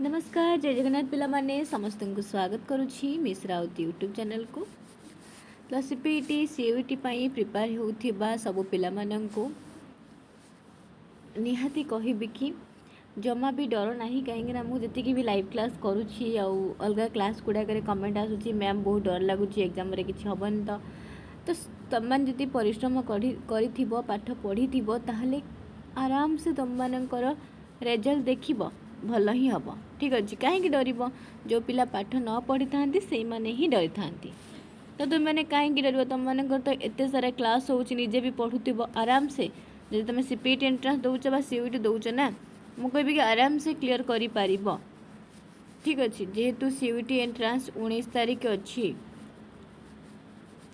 नमस्कार जय जगन्नाथ पिला माने समस्त को स्वागत करुछि मिश्रावती यूट्यूब चैनल को। तो सीपीटी सीयूटी पाई प्रिपेयर होउथिबा सब पिला माननको निहाती कहबी कि जमा भी डर नहीं कहीं मुझे भी लाइव क्लास करुछि अलग क्लास गुड़ाक कमेंट आसूँ मैम बहुत डर लगुच एग्जाम रे किछि हबन तो तुम जदि परिश्रम करि पाठ पढ़ी ताहले आराम से तुम मानकर रेजल्ट देखिबो भल ही हम ठीक अच्छे कहीं डर जो पिला पाठ न पढ़ी था से मैंने ही डरी था तो तुम मैंने कहीं डर तुम मानकर तो एत सारा क्लास होजे भी पढ़ुव आराम से जब तुम सीपीटी एंट्रांस दौच सीयूटी दौच ना मु कह कि आराम से क्लीयर कर ठीक अच्छे जेहेतु सीयूटी एंट्रांस 19 तारीख अच्छी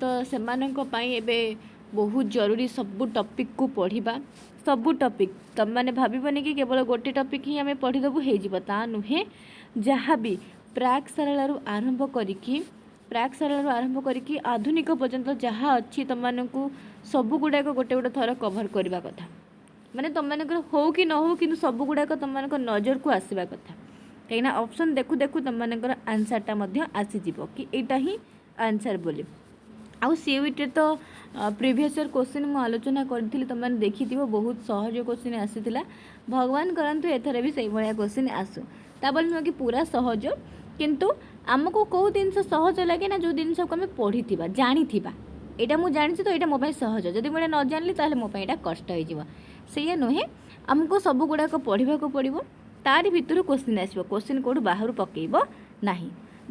तो से बहुत जरूरी सबू टॉपिक को पढ़ा सबू टॉपिक तुम मैंने भावनी कि केवल गोटे टॉपिक ही आम पढ़ीदेबू हो नुहे जहाँ भी प्राक सरल आरंभ करी आधुनिक पर्यंत जहाँ अच्छी तुम मानू सबू गुड़ाक गोटे गोटे थर कभर करने कथा माने तुम मानकर हो कि न हो कि सबू गुड़ाक तुम मान नजर को आसवा कथा कहीं ऑप्शन देखु देखु तुम मानकर आंसरटा आसीज कि यहाँ ही आंसर बोली आउ सीयूटी तो प्रीवियस ईयर क्वेश्चन मु आलोचना करी तुम मैंने देखी बहुत सहज क्वेश्चन आसीला भगवान करंतु एथर भी से भाया क्वेश्चन आसू ताबल नुह कि पूरा सहज किंतु आमको कौ जिन सहज लगे ना जो जिन को आम पढ़ी जानी यहाँ मुझे जानी तो यहाँ मोबाइल सहज जब मुझे न जानली ताले मो यहाँ कष्ट हो नुहे आमको सब गुड़ाक पढ़ा पड़ो तारि भितर क्वेश्चन आसो क्वेश्चन कौटू बाहर पकेब ना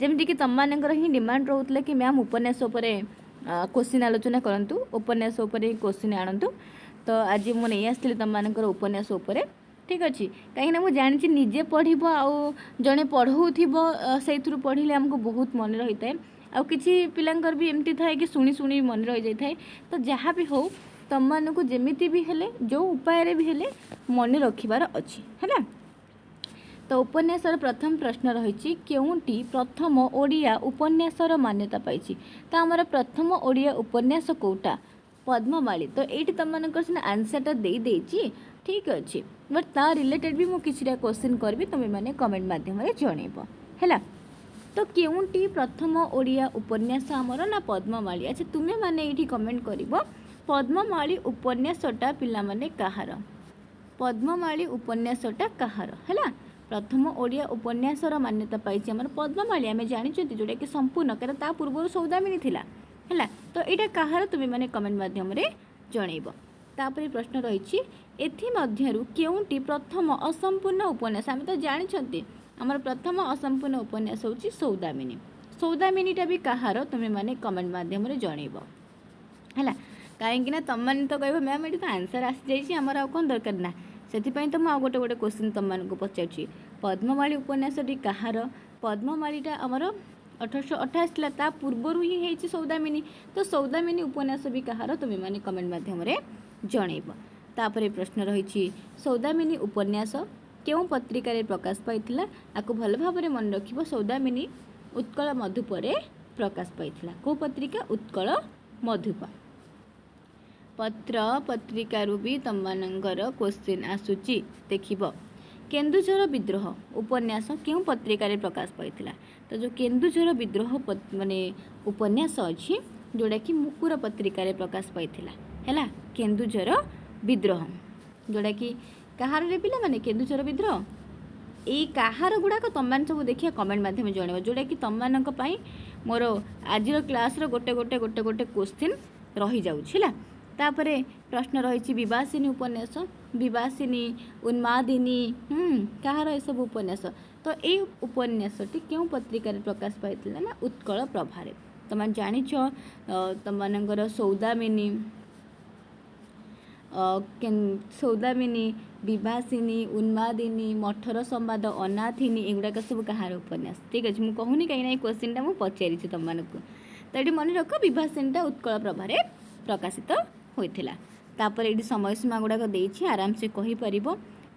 जमीक तुम मानकर ही डिमांड रोला कि मैम उपन्यास क्वेश्चन आलोचना करंतु उपन्यास क्वेश्चन आणतु तो आज मुझे नहीं आसती तुम मानकर उपन्यास ठीक अच्छे कहीं मुझे जानी निजे पढ़ जड़े पढ़ाऊ से पढ़ले आमको बहुत मन रही है आउ किसी पिलांकर भी एमती थाए कि शुणी शुणी मन रही जाए तो जहाँ भी हो तुम मानक जमीती भी हेले जो उपाय भी हेले मन रखिबार अच्छी है। तो उपन्यासर प्रथम प्रश्न रही केउंटी प्रथम ओडिया उपन्यासर मान्यता पाई तो आमर प्रथम ओडिया उपन्यास कोटा पद्ममाली तो ये तुम मानकर सीना आंसरटा देदेची ठीक अच्छे बट ता रिलेटेड भी मुझे किसी क्वेश्चन करी तुम मैंने कमेंट मध्यम जनइब है। तो केउंटी प्रथम ओडिया उपन्यास आमर ना पद्ममाली अच्छा तुम्हें मैंने ये कमेंट कर पद्ममाली उपन्यासटा पिला माने कहार पद्ममाली उपन्यासटा कहार है प्रथम ओडिया उपन्यासर मान्यता पाई आम पद्ममाली आम जानी जोटा कि संपूर्ण क्या पूर्व सौदामिनी थिला है तो यहाँ कहार तुम्हें मैंने कमेंट मध्यम जनइब तापर प्रश्न रही केउंटी प्रथम असंपूर्ण उपन्यास आम तो जानी आमर प्रथम असंपूर्ण उपन्यास हूँ सौदामिनी सौदामिनीटा भी कहार तुम्हें मैंने कमेंट मध्यम जनइब है कहीं तुम मैंने तो कह मैम ये तो आंसर आसी जामर आ कौन दरकार ना से तो मुझे गोटे गोटे क्वेश्चन तुम मानक पचार पद्ममाली उपन्यासटी कहार पद्ममालीटा आमर 1828 ता पूर्वर ही है सौदामिनी तो सौदामिनी उपन्यास भी कहार तुम्हें मैंने कमेंट मध्यम जनइब तापर प्रश्न रही सौदामिनी उपन्यास क्यों पत्रिकार प्रकाश पाई आपको भल भाव मन रख सौदामिनी उत्कल मधुपर प्रकाश पाई कौ पत्रिका उत्कल मधुप पत्र पत्रिकार भी तुम मानकर क्वेश्चन आसूची देखिब केन्दुझर विद्रोह उपन्यास क्यों पत्रिकार प्रकाश पाई तो जो केन्दुझर विद्रोह माने उपन्यास अच्छी जोड़ा कि मुकुर पत्रिकार प्रकाश पाई है केन्दुझर विद्रोह जोड़ा कि कहार रे पिला माने केन्दुझर विद्रोह यही कहार गुड़ाक तुम मैंने सब देखिए कमेंट मध्यम जनइब जोड़ा कि तुम मान मोर आज क्लास गोटे गोटे गोटे गोटे क्वेश्चन रही जाऊँ तापर प्रश्न रही विवासिनी उपन्यास विवासिनी उन्मादिनी कहार ये सब उपन्यास तो ये उपन्यासटी क्यों पत्रिकार प्रकाश पाई ना उत्कल प्रभारे तुम जानी तुम मानकर सौदामिनी सौदामिनी विभासिनी उन्मादिनी मठर संवाद अनाथिनी एगुड़ाक सब कहार उपन्यास ठीक अच्छे मुझे कहूनी कहीं क्वेश्चनटा मुझे पचारि तुम मानक तो ये मन रख विभासिनीटा उत्कल प्रभारे प्रकाशित होइथिला तापर ये समय सीमा गुड़ाक देछि आराम से कहीपर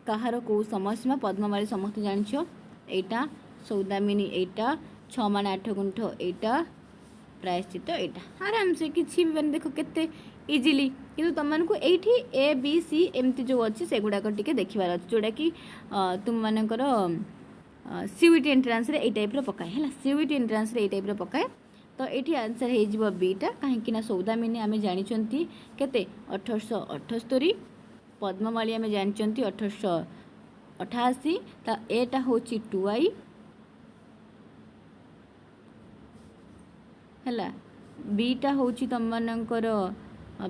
कहार कौ समय सीमा पद्ममाली समस्त जान यहाँ सौदामिनी यहाँ 6 मान 8 गुंठ यहाँ प्रायश्चित यहाँ आराम से किसी भी मैंने देख के इजिली कि तुमको ये ए बी सी एमती जो अच्छी से गुड़ाक टे देखार अच्छे जोड़ा कि तुम मानकर सीयूईटी एंट्रांस रे ए टाइप रो पकाए है सीयूईटी एंट्रांस रे ए टाइप रो पकाए तो ये आंसर हो बीटा कहीं सौदामिनी आम जानी केते 1878 पद्ममाली आम जानी 1888 तो एटा हूँ 2i है बीटा हूँ तुम मानकर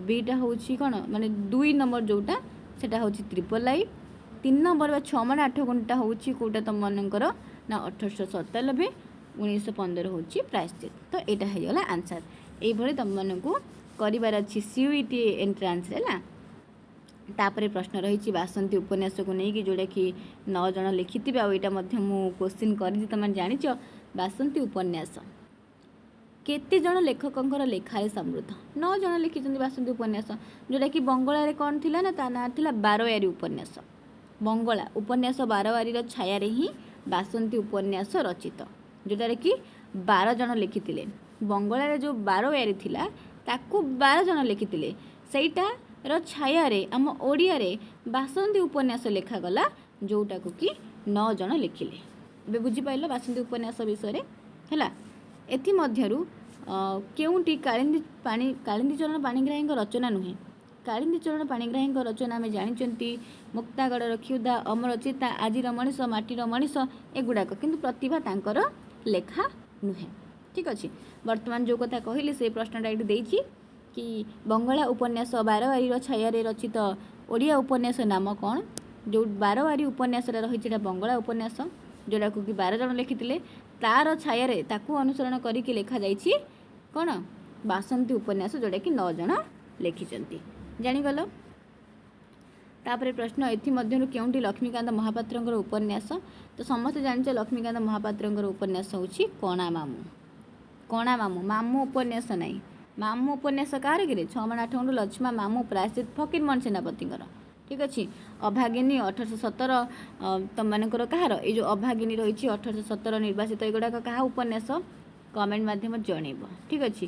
बीटा हूँ कौन माने 2 नंबर जोटा सेटा हूँ 3i 3 नंबर बा 6 मान 8 गुणटा हूँ कौटा तुम मानकर ना 1897 1915 हूँ प्रायश्चित तो यहाँ होगा आंसर ये तुम मानू कर सीयूईटी एंट्रांस है तापर प्रश्न रही बासंती उपन्यास को लेकिन जोटा कि 9 जन लिखि आईटा क्वेश्चन कर तुम जान बासंती उपन्यास केते जन लेखकों लेखार समृद्ध 9 जन लिखि बासंती उपन्यास जोटा कि बंगला कौन थी ना ता ना था 12 उपन्यास बंगला उपन्यास 12 छाया ही बासंती उपन्यास रचित जोटार कि 12 जन लिखि बंगला जो 12 थिला ताकू 12 जन लिखि सेटार छाया आम ओडिया बासंती उपन्यास लेखागला जोटा को कि 9 जन लिखिले बे बुझीपार बासंती उपन्यास विषय है एथिमध्यरु केउंटी कालिंदी चरण पाणिग्राही रचना नुहे कालिंदी चरण पाणिग्राही रचना आम जानी मुक्तागढ़ क्षुधा अमरचिता आजिर मनीष माटीर मनीष एगुड़ाक किंतु प्रतिभा तांकर लेखा नुहे ठीक अच्छे वर्तमान जो कथा कहली से प्रश्नटा ये देती कि बंगला उपन्यास 12 छाया रचित ओडिया उपन्यास नाम कौन जो 12 उपन्यास रही बंगला उपन्यास जोटा को कि 12 जन लिखि तार छाया ताकू अनुसरण करके लिखा जाइए कौन बासंती उपन्यास जोटा कि 9 जन लिखिं जानीगल तापर प्रश्न एमध्यु केउंटी लक्ष्मीकांत महापात्र उपन्यास तो समस्त जानिछ लक्ष्मीकांत महापात्र उपन्यास हूँ कणा मामू कणा मामू मामू उपन्यास नाई मामू उपन्यास कार कि 6 मान 8 गुंठ लक्ष्मा मामू प्रायश्चित फकीरमोहन सेनापति ठीक अच्छे अभागिनी 1817 तुम मानकर कहार ये जो अभागिनी रही 1817 निर्वासित युवाक क्या उपन्यास कमेंट मध्यम जनइब ठीक अच्छे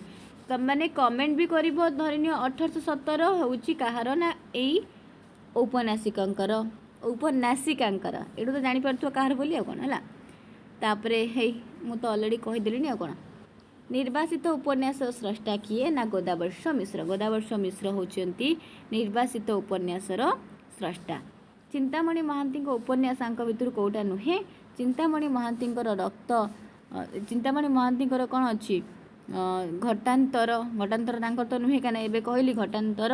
तुम मैंने कमेंट भी कर धरनी 1817 हूँ कहार ना यही औपन्यासिकर उपन्यासिकांकर ये तो जापर कहार बोली कौन है तापर है मु तो अलरेडी कहीदेली आ कौन निर्वासित उपन्यास स्रष्टा किए ना गोदावर्ष मिश्र होती निर्वासित उपन्यासर स्रष्टा चिंतामणि महांती उपन्यासांक भितर कौटा नुहे चिंतामणि महांती रक्त चिंतामणि महांती कौन अच्छी घटांतर तो नुहे क्या एवं कहली घटांतर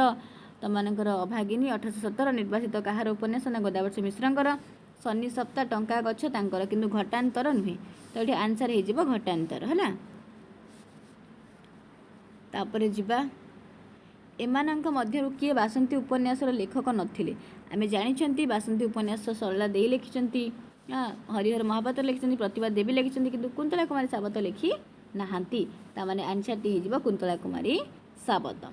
तुम मानकर अभागिनी 1817 निर्वासित कहार उपन्यास ना गोदावर्ष मिश्रंकर शनि सप्ताह टंका गछ तांकर किंतु घटांतर नुहे तो ये आंसर हो घटांतर है तापर जीवा एमानंक मध्यरु किए बासंती उपन्यासर लेखक नथिले आमे जानिछंती बासंती उपन्यास सरला देई लिखिछंती हरिहर महापात्र लिखिछंती प्रतिभा देवी लिखिछंती किंतु कुंतला कुमारी सावत लिखि नाहांती ता माने आंसर टी हेजिबा कुंतला कुमारी सावत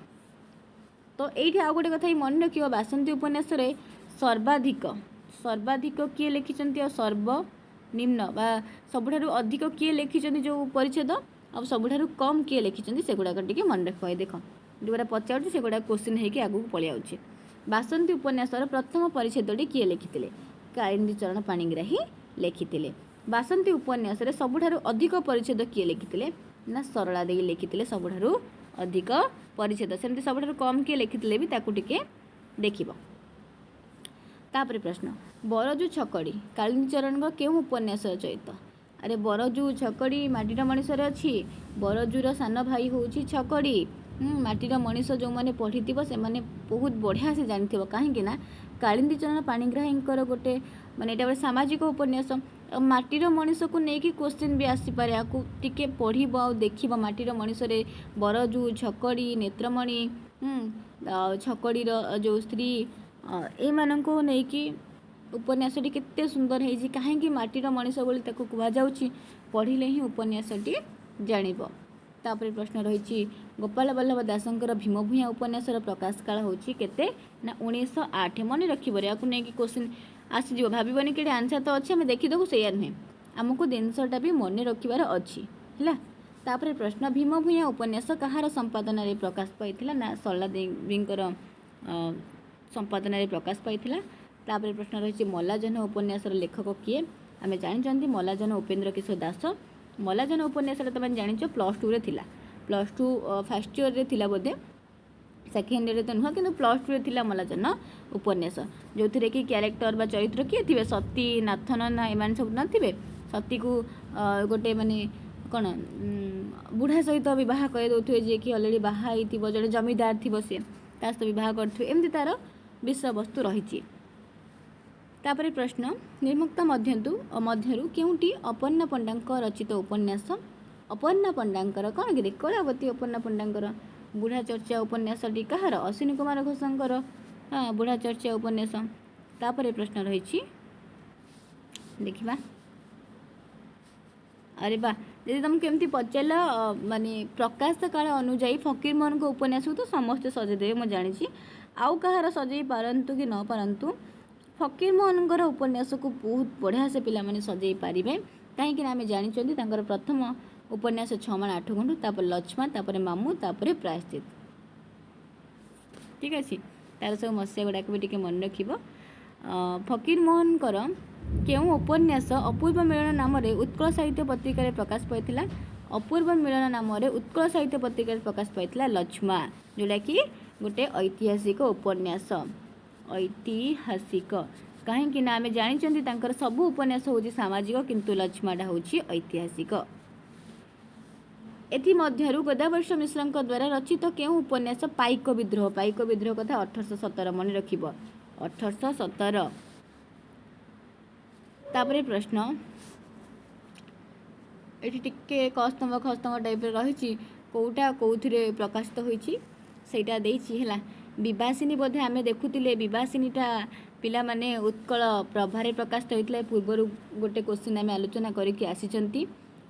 तो एठी आ गोटे कथा मन रखियो बासंती उपन्यास रे सर्वाधिक किए लिखिछंती और सर्वनिम्न बा सबुठारु अधिक किए लिखिछंती जो परिच्छेद अब सबुठारु कम किए लिखिछंती सेगुड़ाक टिके मन रखियो देख जोटा पचार से गोटा क्वेश्चन होगी आगू पलि आउछि बासंती उपन्यासर प्रथम परिच्छेदटी किए लिखिथिले कालिंदी चरण पाणिग्राही लिखिथिले बासंती उपन्यास रे सबुठारु अधिक परिच्छेद किए लिखिथिले ना सरला देई लिखिथिले सबुठारु अधिक परिच्छेद सेमती सबुठारु कम किए लिखिथिले भी ताकू टिके देखिबो तापर प्रश्न बरजू छकड़ी कालिंदी चरण केउ उपन्यास चरित अरे बरजू छकड़ी माटीर मनीषर अच्छी बरजूर सान भाई हूँ छकड़ी माटीर मनीष जो मैंने पढ़ी से मैंने बहुत बढ़िया से जानी कहीं कालिंदी चरण पाणिग्राही गोटे माने गोटे सामाजिक उपन्यास माटीर मनीष को लेकिन क्वेश्चन भी आसीपे आपको टिके पढ़ देख माटीर मनीष बरजू छकड़ी नेत्रमणि छकड़ीर जो स्त्री एमानंको नेकी उपन्यासटी केते सुंदर है कहीं माटीर मनीष बोली कहुच्छी पढ़िले ही उपन्यासटी जानिब तापर प्रश्न रही गोपाल बल्लभ दासंकर भीमभूया उपन्यासर प्रकाश काल होची केते ना 1908 मन रखिबरे आपको नहीं क्वेश्चन आसीज भाबनी कि आंसर तो अच्छे आम देखीदेबू से नुहे आमको जिनसटा भी मन रखिबार अच्छी है तापर प्रश्न भीमभूया उपन्यास कहार संपादन प्रकाश पाई ना सरला देवींकर संपादन प्रकाश पाई तापर प्रश्न रही मल्लाजह्न उपन्यासर लेखक किए आम जानते मलाजन उपेन्द्र किशोर दास मलाजन उपन्यास तुम जान +2 रे थिला +2 फर्स्ट ईयर रे थिला बोधे सेकेंड ईयर तो नुह कि +2 रे थिला मलाजन उपन्यास जो थे कि क्यारेक्टर बा चरित्र किए थे सती नाथन ना एम सब नथिबे सती को गोटे माने कौन बुढ़ा सहित बह कर दे जी कि अलरेडी बाहा जो जमीदार थी सी सहित बह करें एमती तार विषय वस्तु रही। तापर प्रश्न निर्मुक्त मध्यरु केउटी अपन्ना पंडा रचित उपन्यास अपन्ना पंडांकर कौन कि कलावती अपन्ना पंडांकर बुढ़ा चर्चा उपन्यासटी कहार अश्विनी कुमार घोषंकर हाँ बुढ़ा चर्चा उपन्यास। तापर प्रश्न रही देखा अरे बा यदि तुम केमती पचार माने प्रकाश काल अनुजाई फकीर मोहन को उपन्यास तो समस्ते सजेदेवे मुझे जानी आउ कहार सजई पारतु कि न पारतु फकीर मोहन उपन्यास को बहुत बढ़िया से पिला माने सजई पारे कहीं आम जानी प्रथम उपन्यास 6 माण 8 गुंठ तापर लक्ष्मा तापर मामू तापर प्रायश्चित ठीक अच्छे तार सब मसीहा गुड़ाक भी मन रख फकीर मोहन केउं उपन्यास अपूर्व मिलन नाम उत्कल साहित्य पत्रिका प्रकाश पाई अपूर्व मिलन नाम उत्कल साहित्य पत्रिका प्रकाश पाई लक्ष्मा जोटा कि गोटे ऐतिहासिक उपन्यास ऐतिहासिक कहीं आम जानी सबू उपन्यास हूँ सामाजिक किंतु लक्ष्माटा हूँ ऐतिहासिक। एथिमध्यरु गोदावर्ष मिश्रଙ୍କ द्वारा रचित केउं उपन्यास पाइक विद्रोह कथा 1817 मन रखिब 1817। तापरे प्रश्न एठी टिके कस्तंभ खस्तंभ टाइप रही कोटा कौथिरे प्रकाशित होईची सेटा देईची हला विवासिनी बोधे आमे देखुतिले विवासिनीटा पिला माने उत्कल प्रभारे प्रकाशित होइतले पूर्वरु गोटे क्वेश्चन आमे आलोचना करिकि आसीचंती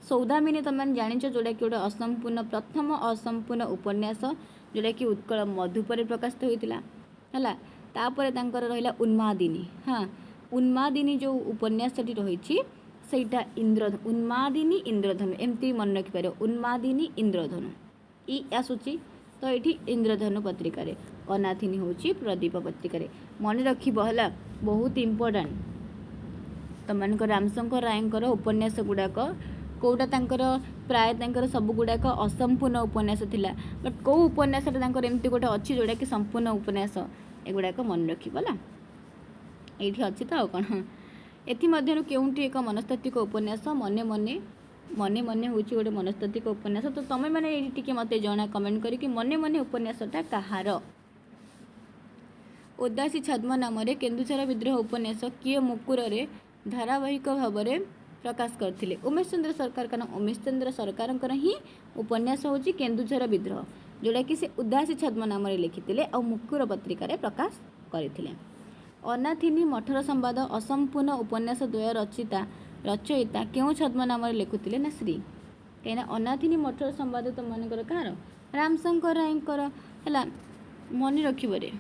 सौदामिनी तुम जानिच जोटा कि गोटे असंपूर्ण प्रथम असंपूर्ण उपन्यास जोटा कि उत्कल मधुपर प्रकाशित होता है तापर तांकर रहिला उन्मादिनी हाँ उन्मादिनी जो उपन्यासटी रही सेटा इंद्रधनु उन्मादिनी इंद्रधनु एमती मन रखिपार उन्मादिनी इंद्रधनु ई आसूची तो ये इंद्रधनु पत्रिका अनाथिनी हूँ प्रदीप पत्रिका मन रखा बहुत इम्पोर्टाट तुम रामशंकर रायंकर उपन्यास गुड़ाक कौटा तांकर प्राय तांकर सब गुड़ाक असंपूर्ण उपन्यास थिला बट कौ उपन्यास एमती गोटे अच्छी जोटा कि संपूर्ण उपन्यास एगुड़ाक मन रखला ये अच्छी तो कौन एमध्यु केउंटी एक मनस्तात्विक उपन्यास मने मने मने मने हूँ गोटे मनस्तात्विक उपन्यास तो तुम मैंने ये मत जना कमेंट करके मने मने उपन्यासटा कहार उदासी छद्म नाम केन्दुझर विद्रोह उपन्यास किए मुकुर धारावाहिक भाव में प्रकाश करते उमेश चंद्र सरकार कारण उमेश चंद्र सरकार ही उपन्यास हूँ केन्दुझर विद्रोह जोटा कि से उदासी छद्म नाम लिखिते और मुकुर पत्रिका प्रकाश करते अनाथिनी मठर संवाद असंपूर्ण उपन्यास द्वय रचयिता क्यों छद्म नाम लिखुते ना श्री कहीं अनाथिनी मठर संवाद तो मनकर कहार रामशंकर रायंकर है मन रखिबरे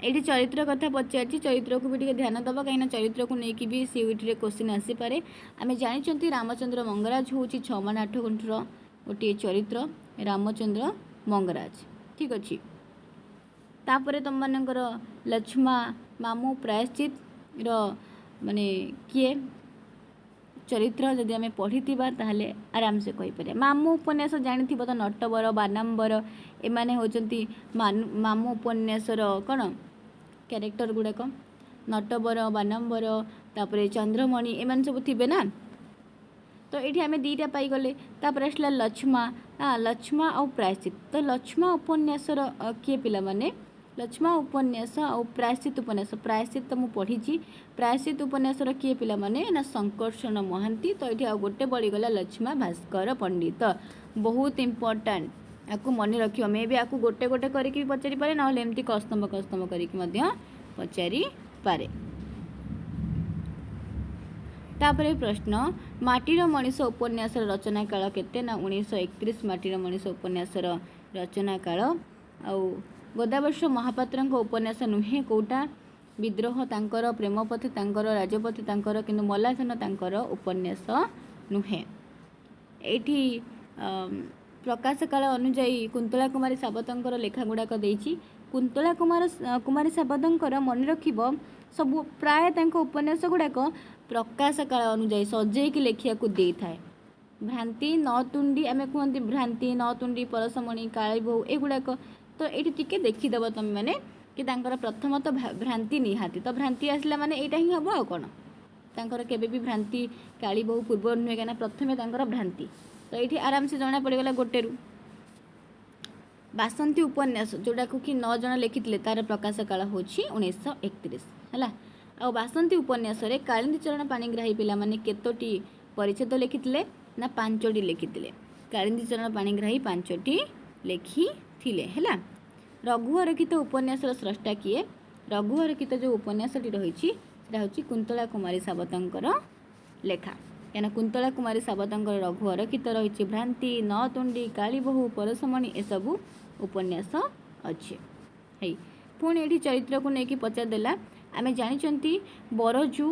ये चरित्र कथा पचार चरित्र को भी ध्यान दबा कहीं चरित्र को लेकिन भी सीईटी क्वेश्चन आसीपे आम जानी रामचंद्र मंगराज हूँ 6 माण 8 गुंठर गोटे चरित्र रामचंद्र मंगराज ठीक अच्छे तापर तुम मानकर लक्ष्मा मामू प्रायश्चित माने किए चरित्र जदि आम पढ़ी ताहले आराम से कहीपर मामू उपन्यास जानी तो नटवर बानाम्बर एमाने होचंती मामू उपन्यासर कौन क्यारेक्टर गुड़ाक नटवर बानाम्बर तापर चंद्रमणि एमान सब थे ना तो ये आम दीटा पाईगले तापर आसला लक्ष्मा लक्ष्मा और प्रायश्चित तो लक्ष्मा उपन्यासर किए पिला माने लक्ष्मा उपन्यास और प्रायश्चित तो मुझे पढ़ी प्रायश्चित उपन्यासर किए पिला माने ना संकर्षण महांती तो ये गोटे पड़गला लक्ष्मा भास्कर पंडित बहुत इम्पोर्टाट आपको मन रख मे भी आपको गोटे गोटे करके पचारि पारे ना एमती कस्तंभ करके पचारि पारे। तापर प्रश्न माटीर मनीष उपन्यास रचना काल केते ना 1931 माटीर मनीष उपन्यास रचना काल आउ गोदावर्ष महापात्र उपन्यास नुहे कौटा विद्रोह तांकर प्रेमपथी तांकर राजपथी तांकर किंतु मलाधन तांकर उपन्यास नुहे एठी प्रकाश काल अनुजाई कुंतला कुमारी सावतंकर लेखा गुड़ाक देछि कुंतला कुमारी सावतंकर मन रखिब सब प्राय उपन्यास गुड़ाक प्रकाश काल अनुजाई सजेकी लेखिया दे था। भ्रांति नतुंडी आम कहते भ्रांति नतुंडी परसमणि काली बोहू एगुड़ाक तो ये टिके देखीदेव तुम मैंने कि प्रथम तो भ्रांति निहाती तो भ्रांति आसला माने यहाँ ही हम आ कौन तांकर केबे भी भ्रांति काली बोहू पूर्व नुहे क्या प्रथमे भ्रांति तो ये आराम से जना पड़गला गोटेरू। बासंती उपन्यास जोड़ा कि 9 जन लिखिते तार प्रकाश काल हूँ 1931 है। आ बासंती उपन्यास कालिंदी चरण पाणिग्राही पिला माने केतोटी परिच्छेद लिखिते ना 5टी लिखिते। कालिंदी चरण पाणिग्राही 5टी लिखिथिले है। रघुअरखित उपन्यासर स्रष्टा किए? रघुअरखित जो उपन्यासटी रही हूँ कुंतला कुमारी सावतंकर लेखा क्या कुंतला कुमारी सावतंकर रघुअरखित रही भ्रांति नतुंडी काली बोहू परसमणि एसबू उपन्यास अच्छे है। पुणी ये चरित्र को लेकिन पचारदेला आम जानी बरजू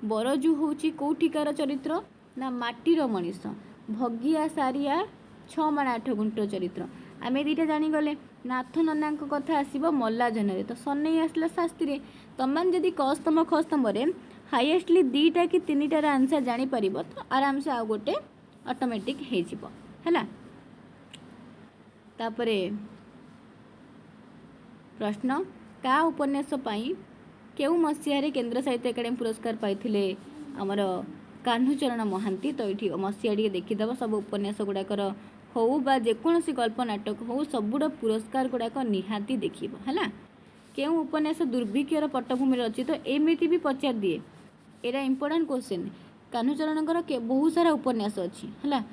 बरजू हूँ कौटिकार चरित्र ना माटीर मनीष भगिया सारिया 6 माण 8 गुंठ चरित्र आम दीटा जानीगले। नाथ नन्ना कथा आसब मल्ला जनरे तो सन्नई आसला शास्त्री तमान जदि कस्तम खस्तम हाइएस्टली 2टा कि 3टार आंसर जापर तो आराम से आउ गोटे ऑटोमेटिक है। तापरे प्रश्न का उपन्यास पाई केउ मसीह केंद्र साहित्य एकाडेमी पुरस्कार पाइथिले आमर कान्हुचरण महांती तो ये मसीहा टी देखीदेव सब उपन्यास गुड़ाकर हो बा जेकोसी गल्प नाटक हो सबुड़ पुरस्कार गुड़ाक निहाती देखिब है। केउ उपन्यास दुर्भिक्षर पट्टभूमि अच्छी तो एमती भी पचार दिए एरा इंपोर्टाट क्वेश्चन। कान्हुचरण बहुत सारा उपन्यास अच्छी है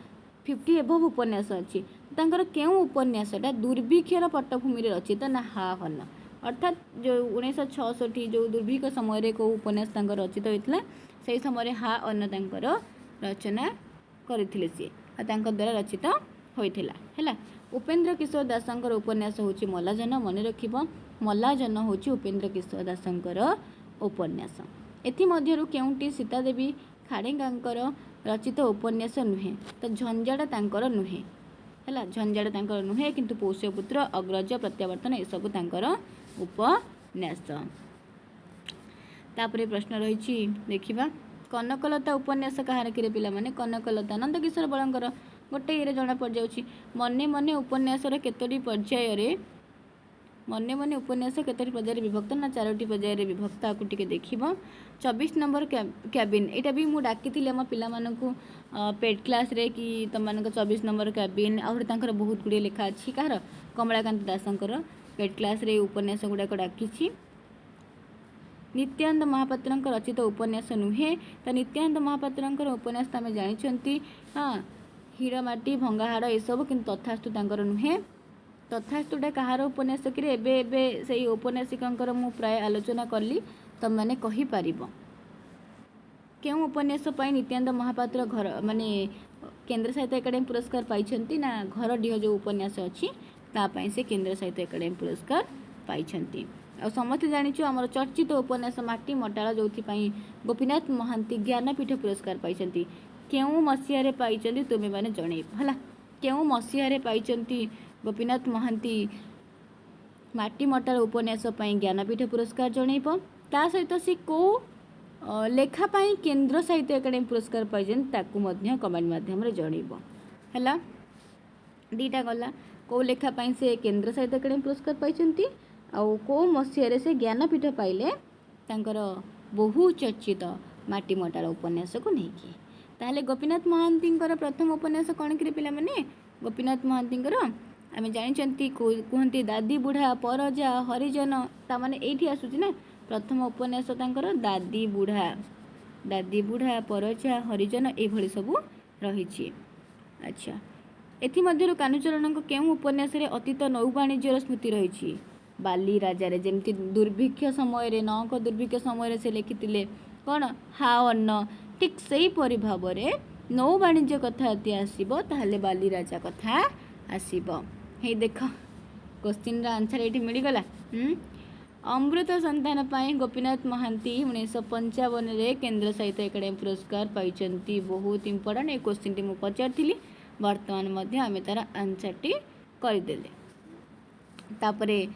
50 एभव उपन्यास अच्छी तांकर केउ उपन्यासटा दुर्भिक्षर पट्टभूमि अच्छी तो ना हा हन अर्थात जो 1966 जो दुर्भिक्ष समय को उपन्यास रचित होता से समय हा अन्न तांकर रचना करथिले सी द्वारा रचित होइथिला है। उपेन्द्र किशोर दासंकर उपन्यास होची मल्लाजन मन रखिब मल्लाजन होची उपेन्द्र किशोर दासंकर उपन्यास। एथिमध्यरु केउंटी सीतादेवी खाड़ेंगांकर रचित उपन्यास नुहे तो झंझाड़ तांकर नुहे है झंझाड़ तांकर नुहे किंतु पोष्यपुत्र अग्रज प्रत्यावर्तन ये सब तांकर उपन्यास। तापरे प्रश्न रही देखिबा कनकलता उपन्यास कहार कि पिला माने कनकलता नंदकिशोर बलंकर गोटे ये जना पड़ जाउछि मने मने उपन्यासर केतोटी पर्याय मने मने उपन्यास केतोटी पर्याय विभक्त ना 4टी पर्याय विभक्त आपको टिके देखिबो। 24 नंबर कैबिन एटा भी मु डाकी आम पिलामानकु पेड क्लास रे कि तुम 24 नंबर कैबिन आहुरी तांकर बहुत गुड़े लेखा अच्छी कहार कमलाकांत दासंकर पेड क्लास रे उपन्यास गुड़ाक डाकी। नित्यानंद महापात्र रचित उपन्यास नुहे तो नित्यानंद महापात्र उपन्यास आम जानी हाँ हीरामाटी भंगाहाड़ ये सब कि तथास्तु तांकर नुहे तथास्तुटा कहार उपन्यास कि एबे से उपन्यासिकर मु प्राय आलोचना कली तुम मैंने कहीपर क्यों उपन्यास नित्यानंद महापात्र घर माने केंद्र साहित्य एकाडेमी पुरस्कार पाई ना घर डीह जो उपन्यास अच्छी तापाई से केंद्र साहित्य एकाडेमी पुरस्कार पाई। समस्त जानीचु आमर चर्चित उपन्यास माटी मटाल जो गोपीनाथ महांती ज्ञानपीठ पुरस्कार पाई केउ मसीह पाई तुम्हें मैंने जनइब है केउ मसीह पाई गोपीनाथ महांती माटी मटाल उपन्यास ज्ञानपीठ पुरस्कार जनइब ता सहित सी को लेखापाई केंद्र साहित्य एकाडेमी पुरस्कार पाई कमेंट माध्यम जनइब है। 2टा गला को लेखापाई से केंद्र साहित्य एकाडेमी पुरस्कार पाई आउ को मसीह से ज्ञानपीठ पाइले तांकर बहु चर्चित माटी मटाल उपन्यास को लेकिन ताहले गोपीनाथ महांती प्रथम उपन्यास कौन कि पिला माने गोपीनाथ महांती आम जानी कहते दादी बुढ़ा परजा हरिजन ताने ये आसूँ ना प्रथम उपन्यास तांकर दादी बुढ़ा परजा हरिजन ये सब रही। अच्छा एथिमध्यरु कान्हुचरण केउं उपन्यास अतीत नौ वाणिज्यर स्मृति रही बाली राजा जमती दुर्भिक्ष समय नौक दुर्भिक्ष समय से लिखिते कौन हा अन्न ठीक से भाव में नौ वाणिज्य कथा यदि आसब ताहले बाली राजा कथा आसब। हे देख क्वेश्चन आंसर ये मिलगला। अमृत संतान पाई गोपीनाथ महांती 1955 केंद्र साहित्य एकाडेमी पुरस्कार पाई बहुत इंपोर्टाट ये क्वेश्चन टी मुझे पचारि बर्तमान आम तार आंसर टी करदे। तापरे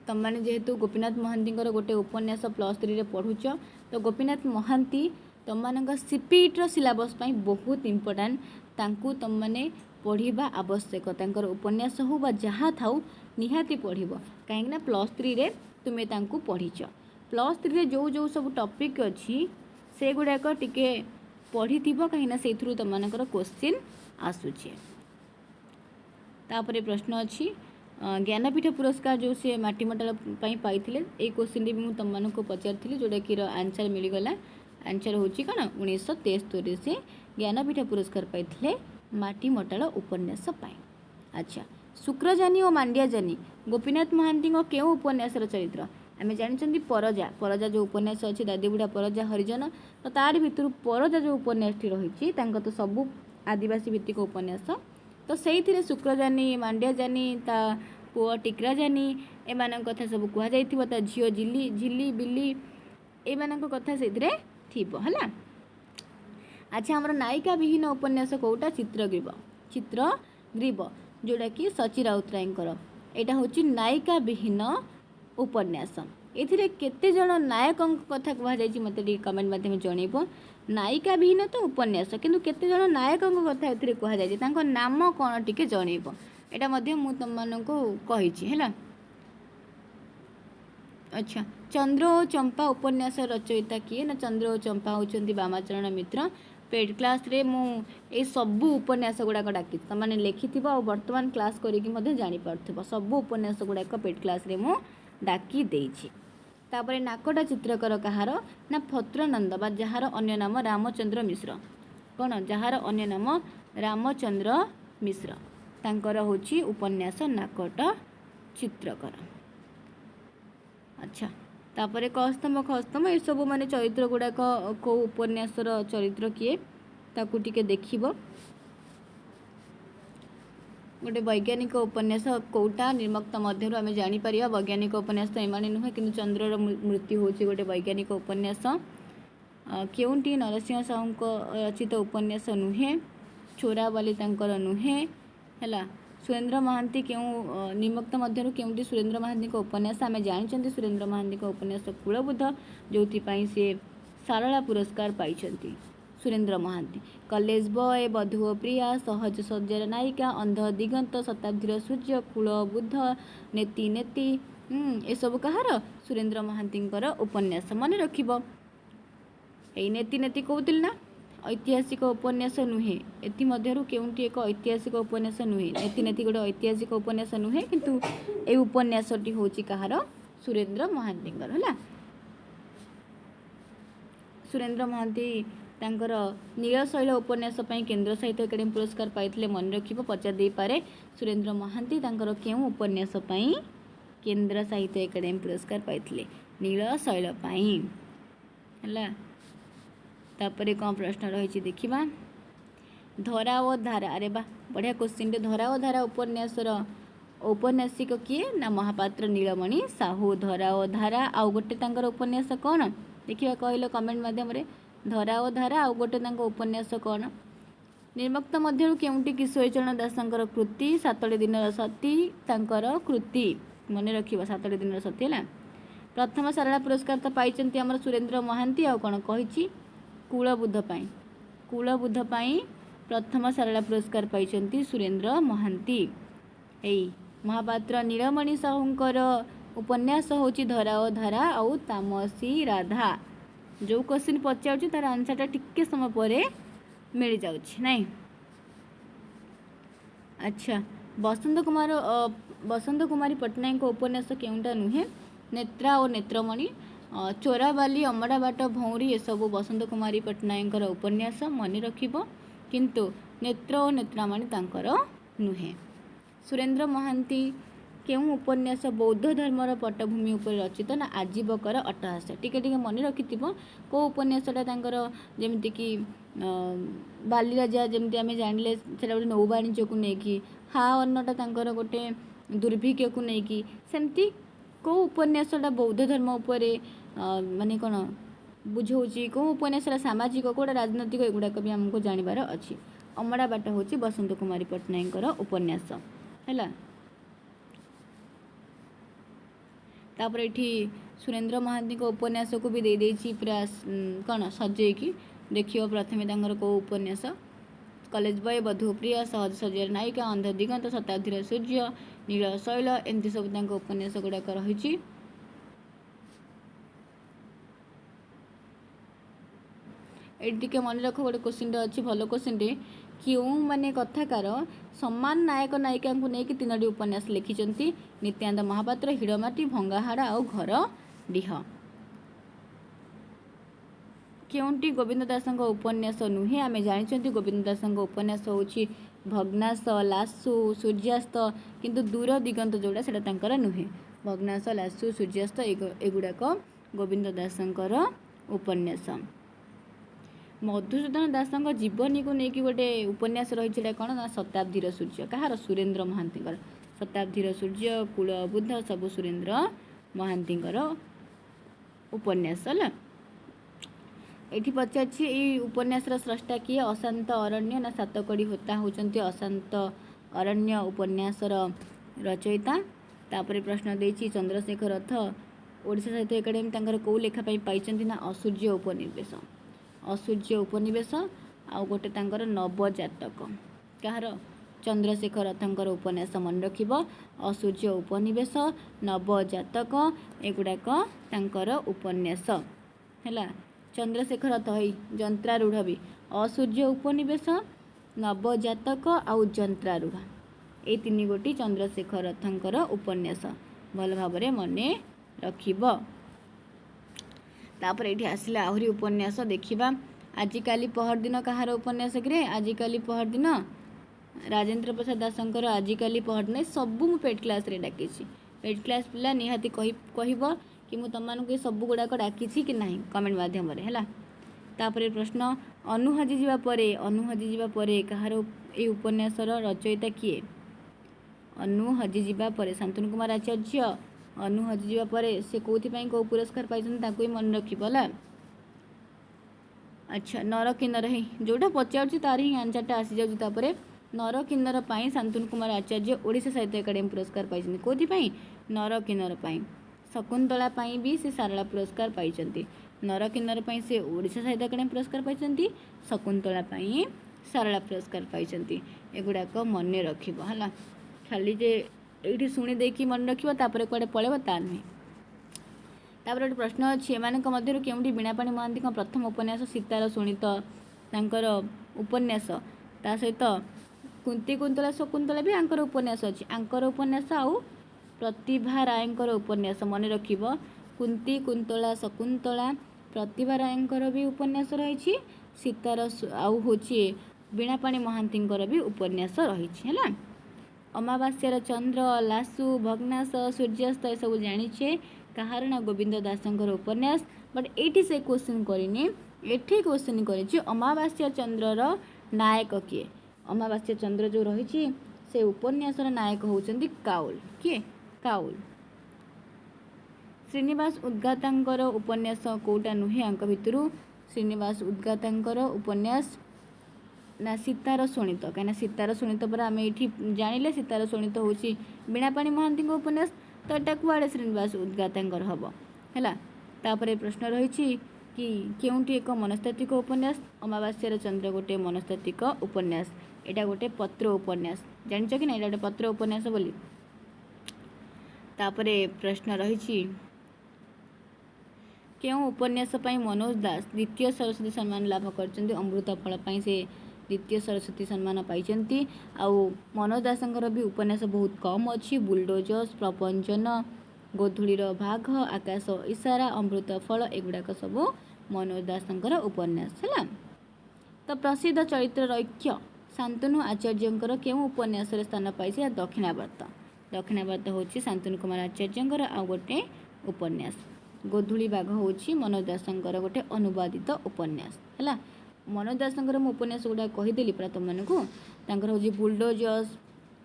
तुम मैंने जेहेतु गोपीनाथ महांती गोटे उपन्यास +3 पढ़ुच तो गोपीनाथ महांती तुम मान सीपीईटी सिलेबस बहुत इम्पोर्टाट तांकु तुम मैंने पढ़ा आवश्यक तांकर उपन्यास हो बा जहाँ थाउ निहाती पढ़ कहीं +3 तुम्हें तांकु पढ़ीच +3 जो जो सब टॉपिक अच्छी से गुड़ाक टिके पढ़ी कहीं से तुम मानकर क्वेश्चन आसूचे। तापर प्रश्न अच्छी ज्ञानपीठ पुरस्कार जो से माटीमटाल पाई ये क्वेश्चन भी मुझे तुम मानक पचारि जोटा कि आंसर मिलगला आंसर हूँ कौन 1973 से ज्ञानपीठ पुरस्कार पाई माटीमटाल उपन्यास पाई। अच्छा शुक्रजानी और मांड्याजानी गोपीनाथ महांती केउ उपन्यासर चरित्र आम जानते परजा परजा जो उपन्यास अच्छी दादीबुढ़ा परजा हरिजन तो तार भितर परजा जो उपन्यास रही तो सबू आदिवासी भित्तिक उपन्यास तो से शुक्रजानी मांड्याजानी ता पुआ टिकराजानी एम कथा सब कहुई झील झिली झिली बिली एम कथा से है। अच्छा आमर नायिका विहीन उपन्यास कौटा चित्रग्रीव चित्रग्रीव जोटा कि सची राउतरायकर यहाँ हूँ नायिका विहीन उपन्यास एथिरे केते जन नायकों कथा कहुई मत कमेंट माध्यम जनइब नायिका विहीन तो उपन्यास किंतु केते जन नायकों कथा ए कहुई नाम कौन टिके जनइब यहाँ मु तुम मानक कही है। अच्छा चंद्र और चंपा उपन्यास रचयिता किए ना चंद्र और चंपा होती बामाचरण मित्र पेड क्लास रे मु सबू उपन्यास गुड़ाक डाकी तुमने लिखि और बर्तमान क्लास करके जापर सबू उपन्यास गुड़ाक पेड क्लास रे मु डाकी देछि। तापर नाकटा चित्रकर कहार ना फत्रुनंद बा जार अन्य नाम रामचंद्र मिश्र कौन जार अन्य नाम रामचंद्र मिश्र तांकर होछि उपन्यास नाकटा चित्रकर। अच्छा तापर कस्तम खस्तम ये सब माने चरित्र गुड़ाक को उपन्यासर चरित्र किए ताकू टिके देखिबो गोटे वैज्ञानिक उपन्यास कौटा निर्मक्ता मध्य आम जापर वैज्ञानिक उपन्यास तो एमाने नुहे कि चंद्रर मृत्यु होची गोटे वैज्ञानिक उपन्यास केउंटी नरसिंह साहू रचित उपन्यास नुहे चोराबाली तांकर नुहे है। सुरेंद्र महांती क्यों निर्मक्ता मध्य केउंटी सुरेंद्र महांती उपन्यास आम जानते सुरेंद्र महांती उपन्यास कूलबुद्ध जो सी सारला पुरस्कार पाई सुरेंद्र महांती कॉलेज बॉय बधुओ प्रिया सहज सज्जर नायिका अंध दिगंत शताब्दीर सूर्य कूलबुद्ध नेति नेति ये सब कहार सुरेंद्र महांती उपन्यास मन रखिबो एई नेति नेति कहूतिल ना ऐतिहासिक उपन्यास नुहे एथि मध्यरु केउंटी एक ऐतिहासिक उपन्यास नुहे नेति नेति गोटे ऐतिहासिक उपन्यास नुहे किंतु ए उपन्यासटी होची कहार सुरेंद्र महांती है। सुरेंद्र महांती तांकर नीलशैल उपन्यास केंद्र साहित्य एकाडेमी पुरस्कार पाई मन रखिबो पचार दे पारे सुरेंद्र महांती तांकर केउ उपन्यास केंद्र साहित्य एकाडेमी पुरस्कार पाई नीलशैल है। तापर कौन प्रश्न रही देखा धरा और धारा अरे बा बढ़िया क्वेश्चन धरा और धारा उपन्यासर औपन्यासिक किए ना महापात्र नीलमणि साहू धरा और धारा आउ गोटे तांकर उपन्यास कौन देखिए कहल कमेंट माध्यम धरा और धारा आउ गोटे तांकर उपन्यास कौन निर्मक्ता मध्य केउंटी किशोरीचरण दासंकर कृति सातटी दिन सती तांकर कृति मन रखिबा सातटी दिन सती है। प्रथम सारला पुरस्कार तो पाई आमर सुरेंद्र महांती आउ कौन कही कूलबुद्ध प्रथम सारला पुरस्कार पाई सुरेंद्र महांती। एई महापात्र नीलमणि साहूंकर उपन्यास होची धरा और धारा आउ तामसी राधा जो क्वेश्चन पचार तार आंसरटा टिके समय पर मिल जाउछि नहीं। अच्छा बसंत कुमारी पट्टनायक उपन्यास केउंटा नुहे नेत्रा और नेत्रमणि चोराबाली अमड़ा बाट भौरी ये सब बसंत कुमारी पट्टनायक उपन्यास मन रखिबो किंतु नेत्र और नेत्रामणि तांकर नुहे। सुरेंद्र महांती केउं उपन्यास बौद्ध धर्मर पटभूमि उपर रचित ना आजीवकर अट्टहास टिके टिके मन रखिथिबो को उपन्यासटा तांकर जेमिति कि बालीराजा जेमिति आमे जानिले सेटा गोटे नौबाणिज्य को नेकी हा अन्नटा तांकर गोटे दुर्भिक्ष को नेकी सेमती को उपन्यासटा बौद्ध धर्म उपरे माने कोन बुझौची को उपन्यासटा सामाजिक कोटा राजनैतिक एगुड़ाक भी आमको जानिबार अछि। अमड़ा बाट होची बसंत कुमारी पट्टनायकर उपन्यास हैला। तापर ये सुरेंद्र महांती उपन्यास को भी दे देछि पूरा कौन सजेकी देखियो प्रथमे तांकर को उपन्यास कॉलेज बॉय बधुप्रिया सहज सजर नायिका अंध दिगंत शताब्दीर सूर्य नील शैल एमती सब तांको उपन्यास गुड़ाक रही। ये मन रख गोटे क्वेश्चन अच्छी भल क्वेश्चन क्यों माने कथाकार सम्मान नायक नायिका को लेकिन 3टी उपन्यास लिखिं नित्यानंद महापात्र हिड़माटी भंगाहाड़ा और घर डीह क्योंटी गोविंद दास उपन्यास नुहे आम जानी गोविंद दास उपन्यास हूँ भग्नाश लासु सूर्यास्त किंतु दूर दिगंत जोड़ा से नुहे भग्नाश लासु सूर्यास्त एगुड़ाक गोविंद दास उपन्यास। मधुसूदन दास जीवनी को लेकिन गोटे उपन्यास रही कौन ना शताब्दीर सूर्य कहार सुरेंद्र महांती शताब्दीर सूर्य कूल बुद्ध सबू सुरेंद्र महांती उपन्यास है। ये पचार उपन्यास स्रष्टा किए अशांत अरण्य ना सातकड़ी होता होती अशांत अरण्य उपन्यास रचयिता। तापर प्रश्न देछि चंद्रशेखर रथ ओडिशा साहित्य एकाडेमी कौ लेखापी पाई ना असूर्य उपनिवेश असूर्य उपनिवेश आउ गोटे नवजातक कहार चंद्रशेखर रथंकर उपन्यास मन रख असूर्य उपनिवेश नवजातक एगुड़ाक उपन्यास है। चंद्रशेखर रथ जंत्रारूढ़ भी असूर्य उपनिवेश नवजातक आउ जंत्रारूढ़ ये 3 गोटी चंद्रशेखर रथंकर उपन्यास भल भाव मन रखिब। तापर ये आसला आहरी उपन्यास देखा आजिकाली पहर दिन कहार उपन्यास कि आजिकाली पहर दिन राजेंद्र प्रसाद दासंकर आजिकाली पहर दिन सबू मु पेड क्लास रे डाकी पेड क्लास पिला निहाती कह कि मु तुम सब गुड़ाक डाकी कि ना कमेंट मध्यम है। तापर प्रश्न अनु हजि जावा कहार ये उपन्यास रचयिता किए अनु हजि जावा शांतनु कुमार आचार्य अनु हजि जावा से कौन कौ पुरस्कार पाई मन रखा। अच्छा नर किन्नर जोटा पचार तार ही आंसरटा आसी जाऊँगी नर किन्नर शांतनु कुमार आचार्य ओडिशा साहित्य एकाडेमी पुरस्कार पाई कौन नर किन्नर शकुंतला भी से सारला पुरस्कार पाई नर किन्नर से ओडिशा साहित्य एकाडेमी पुरस्कार पाई शकुंतला सारला पुरस्कार पाई एगुड़ाक मन रखा खाली जे ये शुणी देकी मन रखा कड़े पलैब ता नुहे। तापर गोटे प्रश्न अच्छी एम क्योंटी बीणापाणी महांती प्रथम उपन्यास सीतार शुणित उपन्यास ता सहित कुंती कुंतला शकुंतला भी आंकर उपन्यास अच्छी आंकर उपन्यास आउ प्रतिभा रायंकर उपन्यास मन रख कुंती कुंतला शकुंतला प्रतिभा रायंकर भी उपन्यास रही सीतार आउ हूँ बीणापाणी महांती भी उपन्यास रही है। अमावास्यार चंद्र लासु भग्नाश सूर्यास्त ये सब जानीचे कहार ना गोविंद दासंकर उपन्यास बट ये से क्वेश्चन करनी ये क्वेश्चन कर अमावास्या चंद्रर नायक किए अमावास्या चंद्र जो रही से उपन्यास नायक होउचंदी काउल किए काउल श्रीनिवास उद्गातांकर उपन्यास कोटा नुहे आंक भितरु श्रीनिवास उद्गातांकर उपन्यास ना सीतार शुणित कहीं सीतार शुणित पर आम ये जानिले सीतार शुणित हूँ बीणापाणी महांती उपन्यास तो यहाँ कुआड़े श्रीनिवास उद्गातांकर हम है। तापर प्रश्न रही कि केउंटी एक मनस्तात्विक उपन्यास अमावास्यार चंद्र गोटे मनस्तात्विक उपन्यास यहाँ गोटे पत्र उपन्यास जानिच कि ना गोटे पत्र उपन्यास बोली। तापर प्रश्न रही क्यों उपन्यास मनोज दास द्वितीय सरस्वती सम्मान लाभ कर अमृत फल से द्वितीय सरस्वती सम्मान पाई आउ मनोज दासंकर भी उपन्यास बहुत कम अच्छी बुलडोजर्स प्रपंचन गोधूलीर भाग आकाश इशारा अमृत फल एगुड़ाक सब मनोज दासंकर उपन्यास है। तो प्रसिद्ध चरित्र ऐक्य शांतनु आचार्यंकर क्यों उपन्यास स्थान पाई दक्षिणावर्त हूँ शांतनु कुमार आचार्यंकर आउ गोटे उपन्यास गोधूली बाघ हूँ मनोज दासंकर गोटे अनुवादित उपन्यास है। मनोज दासंकर मु उपन्यास गुड़ा कहीदेली पूरा तुम मानू हूँ बुलडोजर्स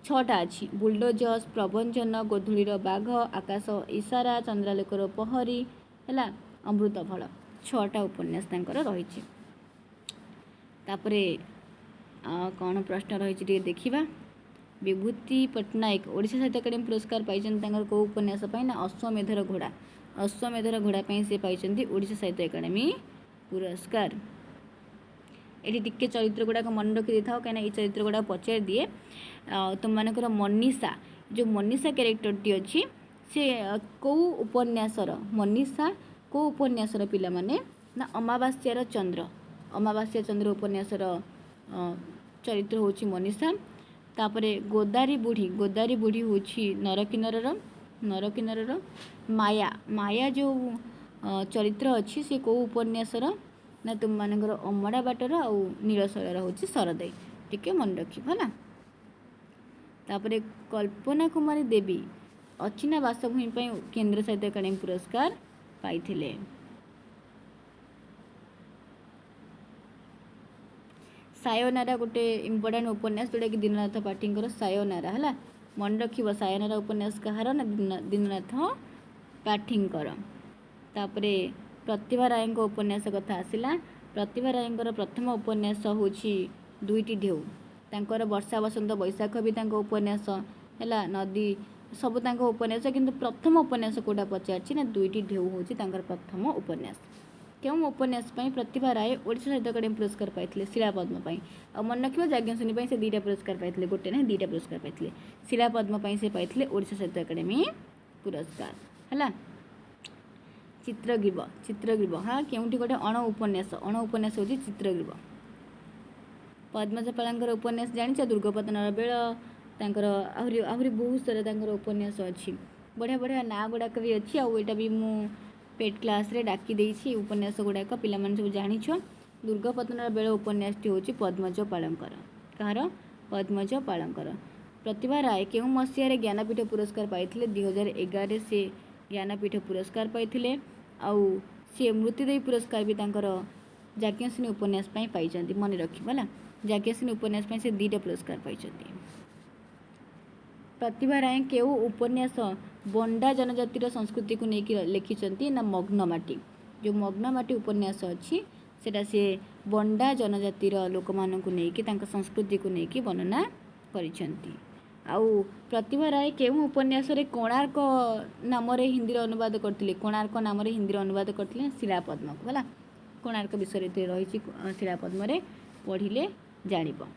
6टा अच्छी बुलडोजर्स प्रवंचन गोधूलीर बाघ आकाश इशारा चंद्रालोकर पहरी है अमृत फल 6टा उपन्यास रही। तापरे कौन प्रश्न रही देखा विभूति पट्टनायक ओडिशा साहित्य अकादेमी पुरस्कार पाइछन्ति तांकर को उपन्यास पाई ना अश्वमेधर घोड़ा। अश्वमेधर घोड़ा पाई से पाइछन्ति ओडिशा साहित्य अकादेमी पुरस्कार। एठी टिके चरित्र गुड़ाक मन रखी देखाओ कहीं ये चरित्र गुड़ाक पचार दिए तुम मानकर मनीषा जो मनीषा क्यारेक्टरटी अच्छी से कौ उपन्यासर मनीषा कौ उपन्यासर पिला माने ना अमावास्यार चंद्र उपन्यासर चरित्र होची मनीषा। तापरे गोदारी बुढ़ी होची नरकिन्नरर माया जो चरित्र अच्छी से कौ उपन्यासर ना तुम मानकर अमड़ा बाटर आउ नीलशैलर होची सरदई टिके मन रखी भला। तापरे कल्पना कुमारी देवी अचिना बासभूमि पर केंद्र साहित्य अकादेमी पुरस्कार पाइथिले। सायोनारा गोटे इम्पोर्टाट उपन्यास जोटा कि दीननाथ पाठींकर सायोनारा है मन रखिब। सायोनारा उपन्यास कहार ना दीननाथ पाठींकर। तापरे प्रतिभा राय उपन्यास कथा आसला। प्रतिभा राय प्रथम उपन्यास होची दुईटी ढेउ तांकर वर्षा बसंत बैशाख भी तांको उपन्यास है नदी सब तांको उपन्यास किंतु प्रथम उपन्यास कोटा पचार ना दुईटी ढेउ होची तांकर प्रथम उपन्यास। क्यों उपन्यास प्रतिभा राय ओडिशा साहित्य अकादेमी पुरस्कार पाइथिले शिलापद्म आ मन रखिबा याज्ञसेनी से दुईटा पुरस्कार पाइथिले गोटे ना दुईटा पुरस्कार पाइथिले। शिलापद्म से पाइथिले ओडिशा साहित्य अकादेमी पुरस्कार है। चित्रग्रीव हाँ केउंठी गोटे अण उपन्यास होची चित्रग्रीव। पद्मजपालांकर उपन्यास जानिछ दुर्गपतनर बेल तांकर आहुरी बहुत सारा तांकर उपन्यास अच्छी बढ़िया बढ़िया ना गुड़ाक भी अच्छी आईटा भी मु पेट क्लास रे डाकी देइछि उपन्यास गुड़ाक पिला माने सब जानिछ। दुर्गपतनर बेल उपन्यासटी होची पद्मज पालंकर कहार पद्मज पालंकर। प्रतिभा राय केउ मसिया ज्ञानपीठ पुरस्कार पाइथिले 2011 से ज्ञानपीठ पुरस्कार पाइथिले आउ सी मृत्युदेवी पुरस्कार भी तांकर याज्ञसेनी उपन्यास पाइछन्ति मन रखी भला। याज्ञसेनी उपन्यास से दुईटा पुरस्कार पाइछन्ति। प्रतिभा राय केउ उपन्यास बंडा जनजातिर संस्कृति को लेकिन लिखिछन्ति ना मग्नमाटी जो मग्नमाटी उपन्यास अच्छी सेटा से बंडा जनजातिर लोक मानक नेकी तांका संस्कृति को लेकिन वर्णना करिछन्ति। आउ प्रतिभा राय केउ उपन्यास रे कोणार्क नाम रे हिंदी अनुवाद करथिले कोणार्क नाम रे हिंदी अनुवाद करथिले शिलापद्म को भला। कोणार्क विषय रही शिलापद्म रे पढ़िले जानिब।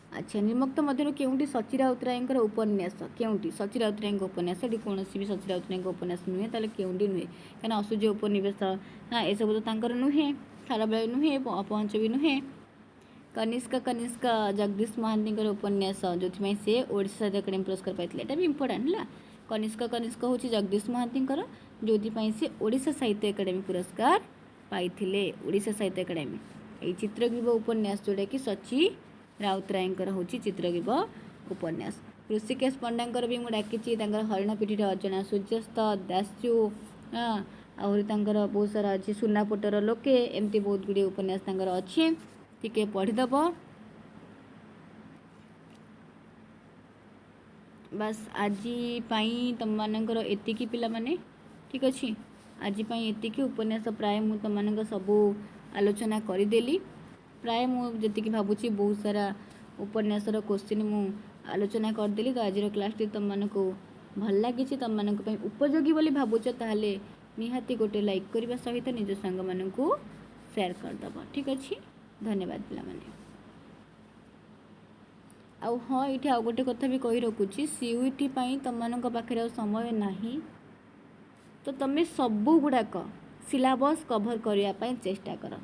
अच्छा निर्मुक्त मध्य केउंटी सची राउतराय उपन्यास केउंटी सची राउतराय उपन्यास ये कौन भी सची राउतराय उपन्यास नुहे ताले केउंटी नुहे कहीं असुज उपनिवेश हाँ ये सब तो तांकर नुहे खारबेल नुहे अपहंच भी नुहे। कनिष्का जगदीश महांती उपन्यास जो से ओडिशा साहित्य अकादेमी पुरस्कार पाइथिले एटा भी इम्पोर्टेंट है। कनिष्का हूँ जगदीश महांती जो से ओडिशा साहित्य अकादेमी पुरस्कार पाइथिले ओडिशा साहित्य अकादेमी। ये चित्रग्रीव उपन्यास जोटा कि सची राउतराय हूँ चित्रग्रीव उपन्यास। ऋषिकेश पंडा भी मुझे डाकी हरिण पीठी अर्चना सूर्यस्त दास्यु हाँ आहरी बहुत सारा अच्छी सुनापोटर लोके एमती बहुत गुड़े उपन्यास अच्छी टिके पढ़ीदब। बस आज तुम मानकर एतिकी पिला माने ठीक अच्छे आज एतिकी उपन्यास प्राय मु तुम मान सबू आलोचना करदेली प्राय मुझे भावुची बहुत सारा उपन्यासर क्वेश्चन मु आलोचना करदेली। तो आज क्लास तुम मानक भल लगी तुम मानक उपयोगी बोली भावुच ताहले निहाती गोटे लाइक करने सहित निज सांग मानक शेयर करदब ठीक अच्छे। धन्यवाद पिला माने। आउ हाँ ये आउ गोटे कथा भी कही रखुची सीयूटी तुम मान पाखे समय नहीं तो तुम्हें सबू गुड़ाक सिलेबस कभर करने चेष्टा कर।